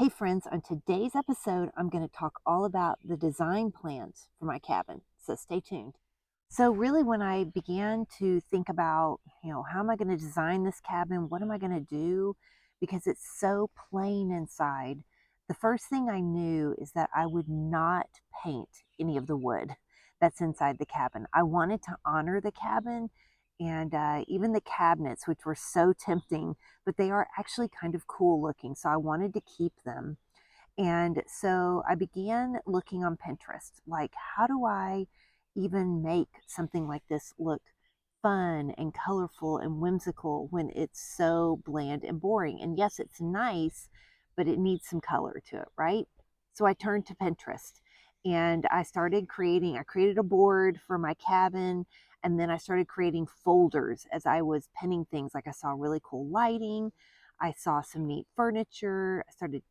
Hey friends, on today's episode, I'm going to talk all about the design plans for my cabin. So stay tuned. So really when I began to think about, how am I going to design this cabin? What am I going to do? Because it's so plain inside. The first thing I knew is that I would not paint any of the wood that's inside the cabin. I wanted to honor the cabin and even the cabinets, which were so tempting, but they are actually kind of cool looking. So I wanted to keep them. And so I began looking on Pinterest, like, how do I even make something like this look fun and colorful and whimsical when it's so bland and boring? And yes, it's nice, but it needs some color to it, right? So I turned to Pinterest and I created a board for my cabin. And then I started creating folders as I was pinning things. Like I saw really cool lighting. I saw some neat furniture. I started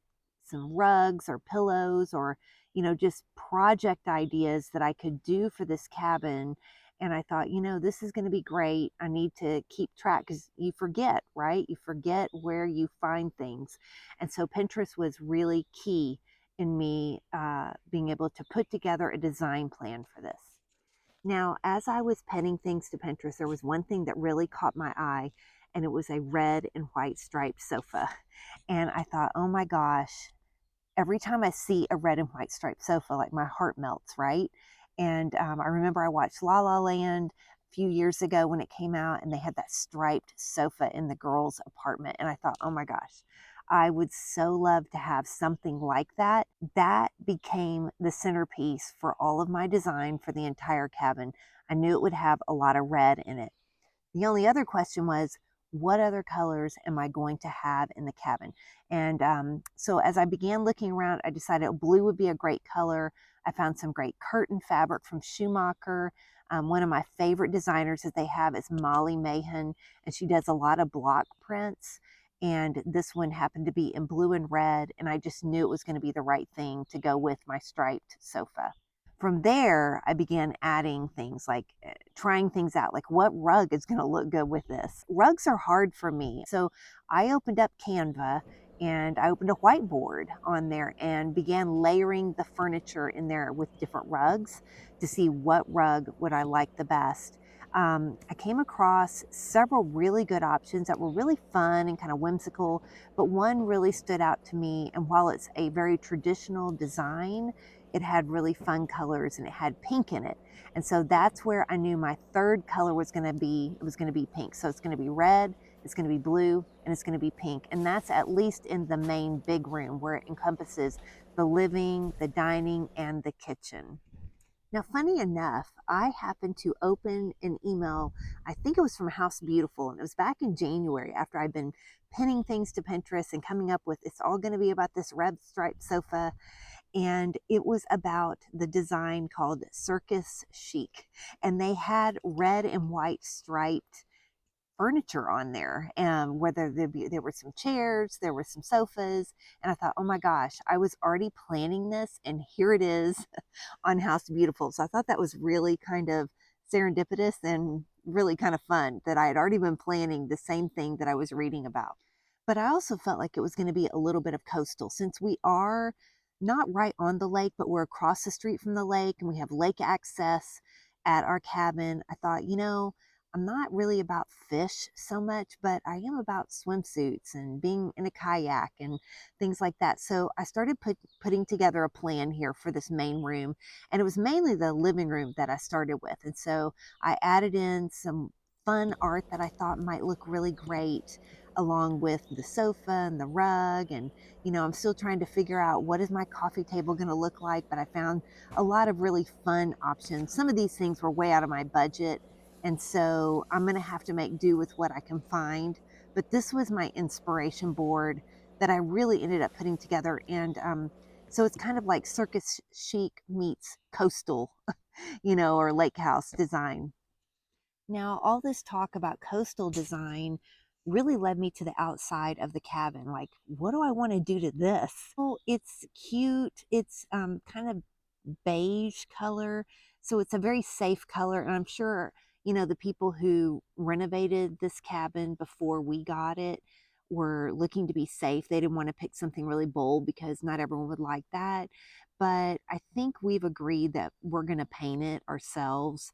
some rugs or pillows or, just project ideas that I could do for this cabin. And I thought, this is going to be great. I need to keep track because you forget, right? You forget where you find things. And so Pinterest was really key in me being able to put together a design plan for this. Now, as I was penning things to Pinterest, there was one thing that really caught my eye, and it was a red and white striped sofa. And I thought, oh my gosh, every time I see a red and white striped sofa, like my heart melts, right? And I remember I watched La La Land a few years ago when it came out, and they had that striped sofa in the girls' apartment. And I thought, oh my gosh, I would so love to have something like that. That became the centerpiece for all of my design for the entire cabin. I knew it would have a lot of red in it. The only other question was, what other colors am I going to have in the cabin? And so as I began looking around, I decided blue would be a great color. I found some great curtain fabric from Schumacher. One of my favorite designers that they have is Molly Mahan, and she does a lot of block prints. And this one happened to be in blue and red, and I just knew it was going to be the right thing to go with my striped sofa. From there, I began adding things like trying things out, like what rug is going to look good with this. Rugs are hard for me. So I opened up Canva and I opened a whiteboard on there and began layering the furniture in there with different rugs to see what rug would I like the best. I came across several really good options that were really fun and kind of whimsical, but one really stood out to me. And while it's a very traditional design, it had really fun colors and it had pink in it. And so that's where I knew my third color was going to be, it was going to be pink. So it's going to be red, it's going to be blue, and it's going to be pink. And that's at least in the main big room where it encompasses the living, the dining, and the kitchen. Now, funny enough, I happened to open an email, I think it was from House Beautiful, and it was back in January after I'd been pinning things to Pinterest and coming up with, it's all going to be about this red striped sofa. And it was about the design called Circus Chic. And they had red and white striped furniture on there. And whether there were some chairs, there were some sofas. And I thought, oh my gosh, I was already planning this, and here it is on House Beautiful. So I thought that was really kind of serendipitous and really kind of fun that I had already been planning the same thing that I was reading about. But I also felt like it was going to be a little bit of coastal since we are not right on the lake, but we're across the street from the lake and we have lake access at our cabin. I thought, I'm not really about fish so much, but I am about swimsuits and being in a kayak and things like that. So I started putting together a plan here for this main room. And it was mainly the living room that I started with. And so I added in some fun art that I thought might look really great along with the sofa and the rug. And, I'm still trying to figure out what is my coffee table going to look like, but I found a lot of really fun options. Some of these things were way out of my budget, and so I'm going to have to make do with what I can find. But this was my inspiration board that I really ended up putting together. And so it's kind of like circus chic meets coastal, or lake house design. Now, all this talk about coastal design really led me to the outside of the cabin. Like, what do I want to do to this? Oh, it's cute. It's kind of beige color. So it's a very safe color. And I'm sure, the people who renovated this cabin before we got it were looking to be safe. They didn't want to pick something really bold because not everyone would like that. But I think we've agreed that we're going to paint it ourselves.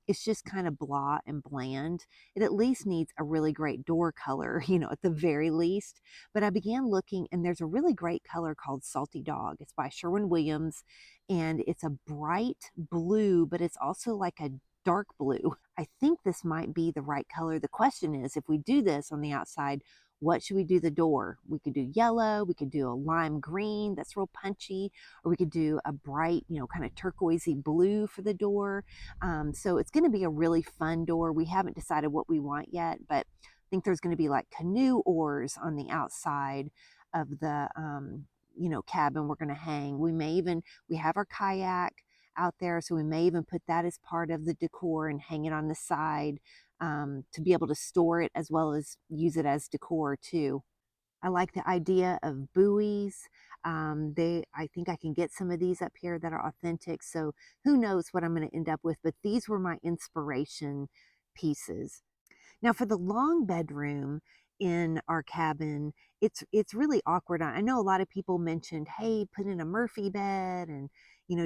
It's just kind of blah and bland. It at least needs a really great door color, at the very least. But I began looking, and there's a really great color called Salty Dog. It's by Sherwin-Williams, and it's a bright blue, but it's also like a dark blue. I think this might be the right color. The question is, if we do this on the outside, what should we do the door? We could do yellow, we could do a lime green that's real punchy, or we could do a bright, kind of turquoisey blue for the door. So it's going to be a really fun door. We haven't decided what we want yet, but I think there's going to be like canoe oars on the outside of the, cabin we're going to hang. We have our kayak out there, so we may even put that as part of the decor and hang it on the side, to be able to store it as well as use it as decor too. I like the idea of buoys. I think I can get some of these up here that are authentic. So who knows what I'm going to end up with, but these were my inspiration pieces. Now for the long bedroom in our cabin, it's really awkward. I know a lot of people mentioned, hey, put in a Murphy bed and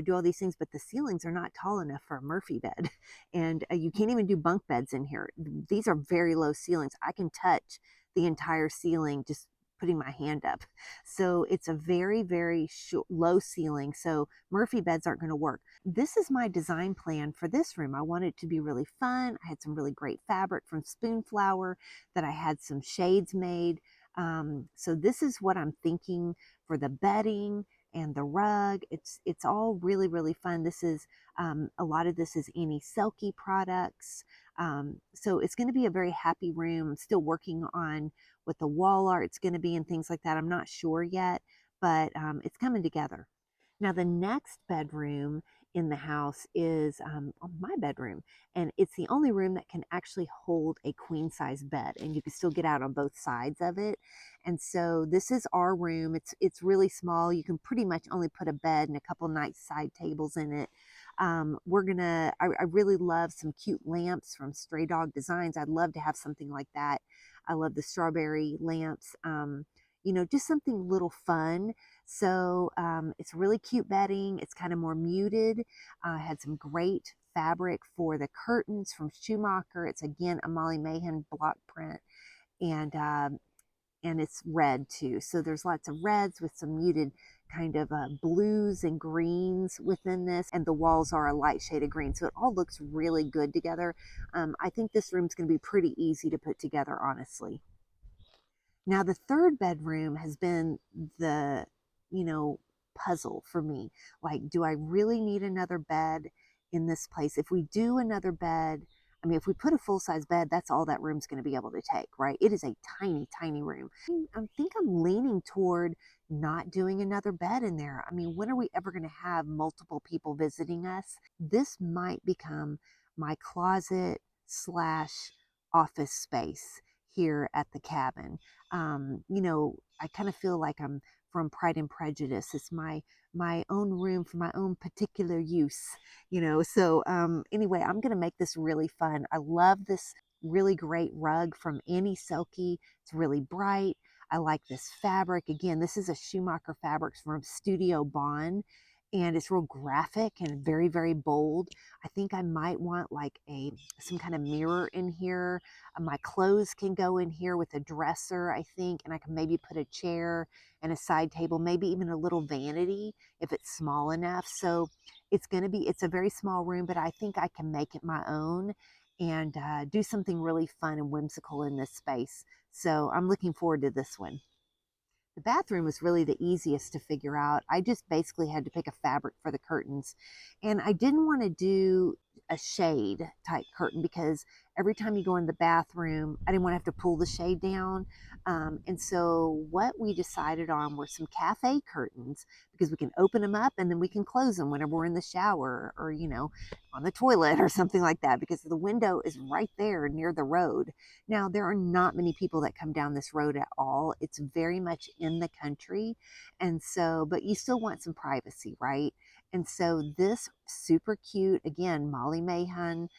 do all these things, but the ceilings are not tall enough for a Murphy bed, and you can't even do bunk beds in here. These are very low ceilings. I can touch the entire ceiling just putting my hand up. So it's a very, very low ceiling. So Murphy beds aren't going to work. This is my design plan for this room. I want it to be really fun. I had some really great fabric from Spoonflower that I had some shades made. So this is what I'm thinking for the bedding and the rug. It's all really, really fun. This is a lot of this is Annie Selke products. So it's going to be a very happy room. I'm still working on what the wall art's going to be and things like that. I'm not sure yet, but it's coming together. Now the next bedroom in the house is my bedroom, and it's the only room that can actually hold a queen size bed, and you can still get out on both sides of it. And so this is our room. It's really small. You can pretty much only put a bed and a couple nice side tables in it. I really love some cute lamps from Stray Dog Designs. I'd love to have something like that. I love the strawberry lamps. Just something a little fun. So it's really cute bedding. It's kind of more muted. I had some great fabric for the curtains from Schumacher. It's again a Molly Mahan block print, and it's red too. So there's lots of reds with some muted kind of blues and greens within this, and the walls are a light shade of green. So it all looks really good together. I think this room's going to be pretty easy to put together, honestly. Now, the third bedroom has been the, puzzle for me. Like, do I really need another bed in this place? If we do another bed, if we put a full-size bed, that's all that room's going to be able to take, right? It is a tiny, tiny room. I think I'm leaning toward not doing another bed in there. When are we ever going to have multiple people visiting us? This might become my closet slash office space here at the cabin. I kind of feel like I'm from Pride and Prejudice. It's my own room for my own particular use, So anyway, I'm going to make this really fun. I love this really great rug from Annie Selke. It's really bright. I like this fabric. Again, this is a Schumacher fabrics from Studio Bonn, and it's real graphic and very, very bold. I think I might want like some kind of mirror in here. My clothes can go in here with a dresser, I think, and I can maybe put a chair and a side table, maybe even a little vanity if it's small enough. So it's a very small room, but I think I can make it my own and do something really fun and whimsical in this space. So I'm looking forward to this one. The bathroom was really the easiest to figure out. I just basically had to pick a fabric for the curtains, and I didn't want to do a shade type curtain because every time you go in the bathroom, I didn't want to have to pull the shade down. And so what we decided on were some cafe curtains, because we can open them up and then we can close them whenever we're in the shower or, on the toilet or something like that, because the window is right there near the road. Now, there are not many people that come down this road at all. It's very much in the country. And so, but you still want some privacy, right? And so this super cute, again, Molly Mahan,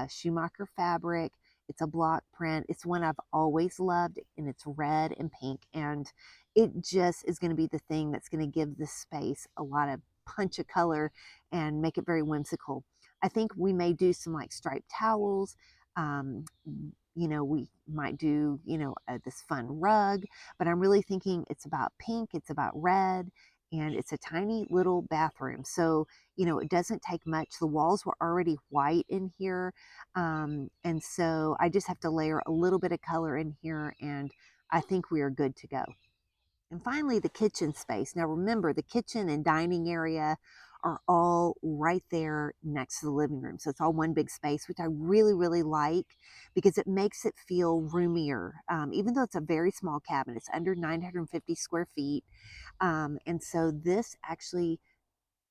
Schumacher fabric. It's a block print. It's one I've always loved, and it's red and pink. And it just is going to be the thing that's going to give this space a lot of punch of color and make it very whimsical. I think we may do some like striped towels. Um, we might do, this fun rug, but I'm really thinking it's about pink, it's about red, and it's a tiny little bathroom. So, it doesn't take much. The walls were already white in here. And so I just have to layer a little bit of color in here, and I think we are good to go. And finally, the kitchen space. Now, remember, the kitchen and dining area are all right there next to the living room. So it's all one big space, which I really, really like because it makes it feel roomier. Even though it's a very small cabin, it's under 950 square feet. And so this actually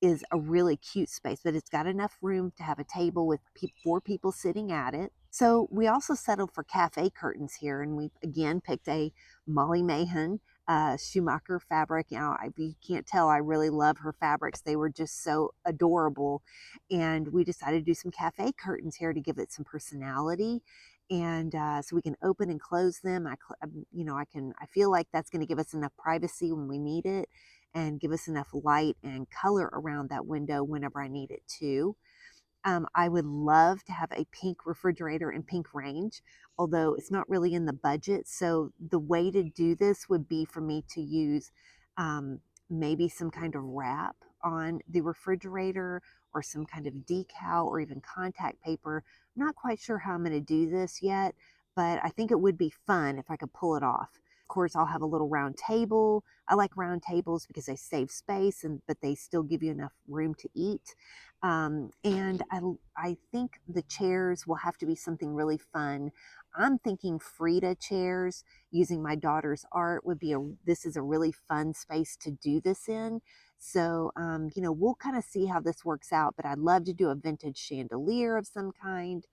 is a really cute space, but it's got enough room to have a table with 4 people sitting at it. So we also settled for cafe curtains here, and we again picked a Molly Mahan Schumacher fabric. You can't tell, I really love her fabrics. They were just so adorable, and we decided to do some cafe curtains here to give it some personality. And so we can open and close them. I feel like that's going to give us enough privacy when we need it, and give us enough light and color around that window whenever I need it to. I would love to have a pink refrigerator and pink range, although it's not really in the budget. So the way to do this would be for me to use maybe some kind of wrap on the refrigerator, or some kind of decal, or even contact paper. I'm not quite sure how I'm going to do this yet, but I think it would be fun if I could pull it off. Of course, I'll have a little round table. I like round tables because they save space, but they still give you enough room to eat. And I think the chairs will have to be something really fun. I'm thinking Frida chairs using my daughter's art would be this is a really fun space to do this in. So, we'll kind of see how this works out, but I'd love to do a vintage chandelier of some kind,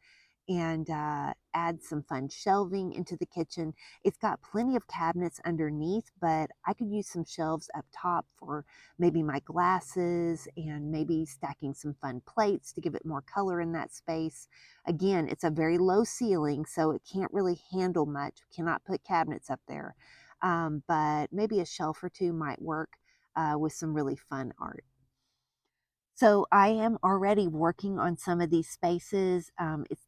and add some fun shelving into the kitchen. It's got plenty of cabinets underneath, but I could use some shelves up top for maybe my glasses, and maybe stacking some fun plates to give it more color in that space. Again, it's a very low ceiling, so it can't really handle much. We cannot put cabinets up there, but maybe a shelf or two might work with some really fun art. So I am already working on some of these spaces.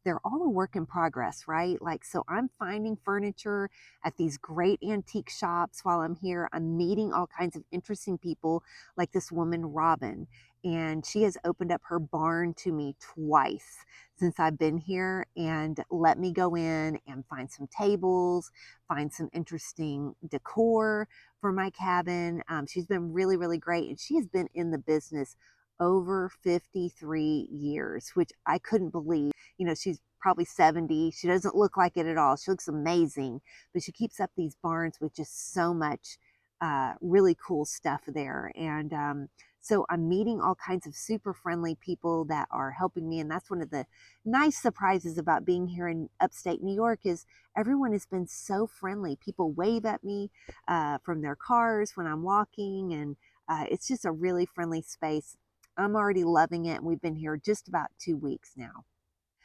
They're all a work in progress, right? Like, so I'm finding furniture at these great antique shops while I'm here. I'm meeting all kinds of interesting people, like this woman, Robin, and she has opened up her barn to me twice since I've been here, and let me go in and find some tables, find some interesting decor for my cabin. She's been really, really great, and she has been in the business over 53 years, which I couldn't believe. She's probably 70. She doesn't look like it at all. She looks amazing, but she keeps up these barns with just so much really cool stuff there. And so I'm meeting all kinds of super friendly people that are helping me. And that's one of the nice surprises about being here in upstate New York is everyone has been so friendly. People wave at me from their cars when I'm walking, and it's just a really friendly space. I'm already loving it, and we've been here just about 2 weeks now.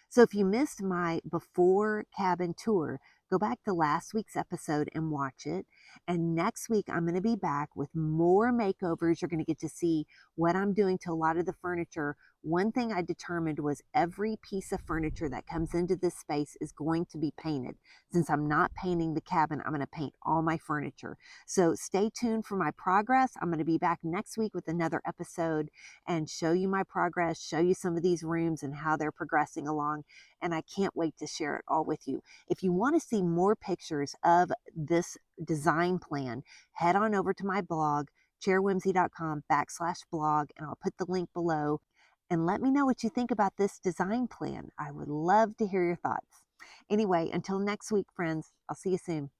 So if you missed my before cabin tour, go back to last week's episode and watch it. And next week, I'm going to be back with more makeovers. You're going to get to see what I'm doing to a lot of the furniture. One thing I determined was every piece of furniture that comes into this space is going to be painted. Since I'm not painting the cabin, I'm going to paint all my furniture. So stay tuned for my progress. I'm going to be back next week with another episode and show you my progress, show you some of these rooms and how they're progressing along. And I can't wait to share it all with you. If you want to see more pictures of this design plan, head on over to my blog, chairwhimsy.com/blog, and I'll put the link below. And let me know what you think about this design plan. I would love to hear your thoughts. Anyway, until next week, friends, I'll see you soon.